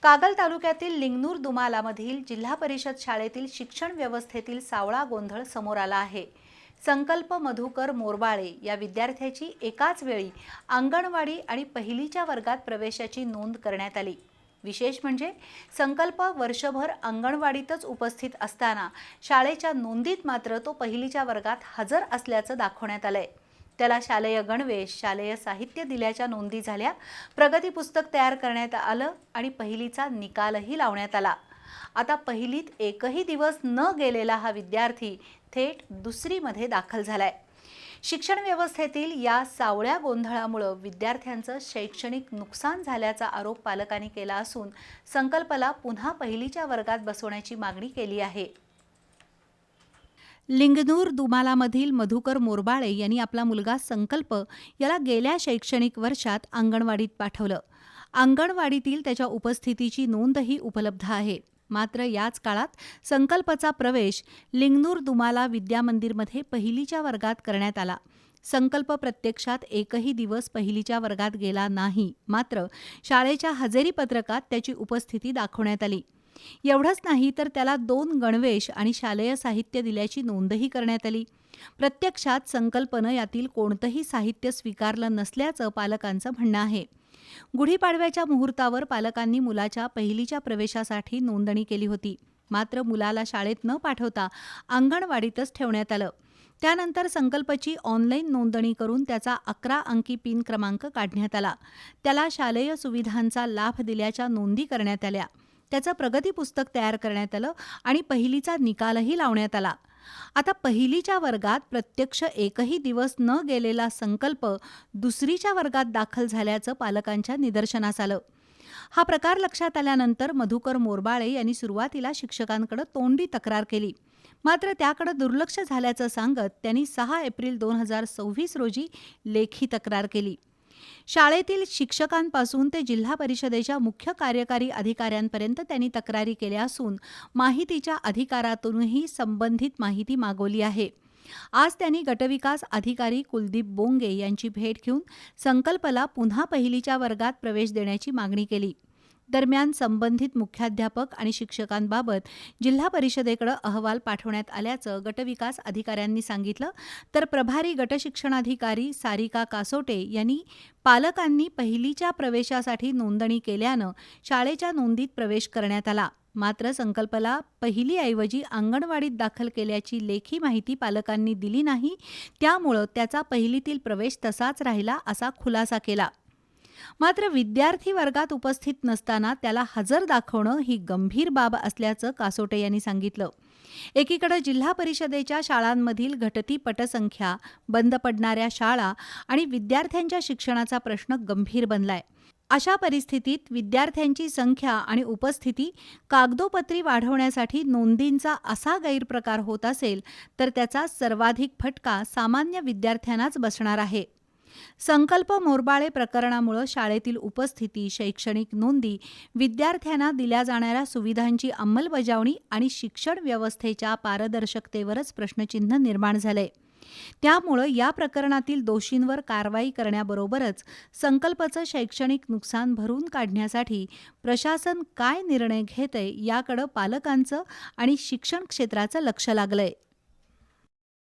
कागल तालुक्यातील लिंगनूर दुमालामधील जिल्हा परिषद शाळेतील शिक्षण व्यवस्थेतील सावळा गोंधळ समोर आला आहे। संकल्प मधुकर मोरबाळे या विद्यार्थ्याची एकाच वेळी अंगणवाडी आणि पहिलीच्या वर्गात प्रवेशाची नोंद करण्यात आली। विशेष म्हणजे संकल्प वर्षभर अंगणवाडीतच उपस्थित असताना शाळेच्या नोंदीत मात्र तो पहिलीच्या वर्गात हजर असल्याचं दाखवण्यात आलंय। त्याला शालेय गणवेश, शालेय साहित्य दिल्याच्या नोंदी झाल्या, प्रगती पुस्तक तयार करण्यात आलं आणि पहिलीचा निकालही लावण्यात आला। आता पहिलीत एकही दिवस न गेलेला हा विद्यार्थी थेट दुसरीमध्ये दाखल झालाय। शिक्षण व्यवस्थेतील या सावळ्या गोंधळामुळे विद्यार्थ्यांचं शैक्षणिक नुकसान झाल्याचा आरोप पालकांनी केला असून संकल्पला पुन्हा पहिलीच्या वर्गात बसवण्याची मागणी केली आहे। लिंगनूर दुमालामधील मधुकर मोरबाळे यांनी आपला मुलगा संकल्प याला गेल्या शैक्षणिक वर्षात अंगणवाडीत पाठवलं। अंगणवाडीतील त्याच्या उपस्थितीची नोंदही उपलब्ध आहे। मात्र याच काळात संकल्पचा प्रवेश लिंगनूर दुमाला विद्यामंदिरमध्ये पहिलीच्या वर्गात करण्यात आला। संकल्प प्रत्यक्षात एकही दिवस पहिलीच्या वर्गात गेला नाही, मात्र शाळेच्या हजेरी पत्रकात त्याची उपस्थिती दाखवण्यात आली। एवढंच नाही तर त्याला 2 गणवेश आणि शालेय साहित्य दिल्याची नोंदही करण्यात आली। प्रत्यक्षात संकल्पनं यातील कोणतंही साहित्य स्वीकारलं नसल्याचं पालकांचं म्हणणं आहे। गुढीपाडव्याच्या मुहूर्तावर पालकांनी मुलाच्या पहिलीच्या प्रवेशासाठी नोंदणी केली होती, मात्र मुलाला शाळेत न पाठवता अंगणवाडीतच ठेवण्यात आलं। त्यानंतर संकल्पची ऑनलाईन नोंदणी करून त्याचा 11 अंकी पिन क्रमांक काढण्यात आला। त्याला शालेय सुविधांचा लाभ दिल्याच्या नोंदी करण्यात आल्या। त्याचं प्रगती पुस्तक तयार करण्यात आलं आणि पहिलीचा निकालही लावण्यात आला। आता पहिलीच्या वर्गात प्रत्यक्ष एकही दिवस न गेलेला संकल्प दुसरीच्या वर्गात दाखल झाल्याचं पालकांच्या निदर्शनास आलं। हा प्रकार लक्षात आल्यानंतर मधुकर मोरबाळे यांनी सुरुवातीला शिक्षकांकडे तोंडी तक्रार केली, मात्र त्याकडे दुर्लक्ष झाल्याचं सांगत त्यांनी 6 एप्रिल 2026 रोजी लेखी तक्रार केली। शाळेतील शिक्षकांपासून ते जिल्हा परिषदेच्या मुख्य कार्यकारी अधिकाऱ्यांपर्यंत त्यांनी तक्रारी केल्या असून माहितीच्या अधिकारातूनही संबंधित माहिती मागवली आहे। आज त्यांनी गटविकास अधिकारी कुलदीप बोंगे यांची भेट घेऊन संकल्पला पुन्हा पहिलीच्या वर्गात प्रवेश देण्याची मागणी केली। दरम्यान संबंधित मुख्याध्यापक आणि शिक्षकांबाबत जिल्हा परिषदेकडे अहवाल पाठवण्यात आल्याचं गटविकास अधिकाऱ्यांनी सांगितलं, तर प्रभारी गटशिक्षणाधिकारी सारिका कासोटे यांनी पालकांनी पहिलीच्या प्रवेशासाठी नोंदणी केल्यानं शाळेच्या नोंदीत प्रवेश करण्यात आला, मात्र संकल्पला पहिलीऐवजी अंगणवाडीत दाखल केल्याची लेखी माहिती पालकांनी दिली नाही, त्यामुळे त्याचा पहिलीतील प्रवेश तसाच राहिला असा खुलासा केला। मात्र विद्यार्थी वर्गात उपस्थित नसताना त्याला हजर दाखवणं ही गंभीर बाब असल्याचं कासोटे यांनी सांगितलं। एकीकडे जिल्हा परिषदेच्या शाळांमधील घटती पटसंख्या, बंद पडणाऱ्या शाळा आणि विद्यार्थ्यांच्या शिक्षणाचा प्रश्न गंभीर बनलाय। अशा परिस्थितीत विद्यार्थ्यांची संख्या आणि उपस्थिती कागदोपत्री वाढवण्यासाठी नोंदींचा असा गैरप्रकार होत असेल तर त्याचा सर्वाधिक फटका सामान्य विद्यार्थ्यांनाच बसणार आहे। संकल्प मोरबाळे प्रकरणामुळे शाळेतील उपस्थिती, शैक्षणिक नोंदी, विद्यार्थ्यांना दिल्या जाणाऱ्या सुविधांची अंमलबजावणी आणि शिक्षण व्यवस्थेच्या पारदर्शकतेवरच प्रश्नचिन्ह निर्माण झाले। त्यामुळे या प्रकरणातील दोषींवर कारवाई करण्याबरोबरच संकल्पचं शैक्षणिक नुकसान भरून काढण्यासाठी प्रशासन काय निर्णय घेतंय याकडे पालकांचं आणि शिक्षण क्षेत्राचं लक्ष लागलंय।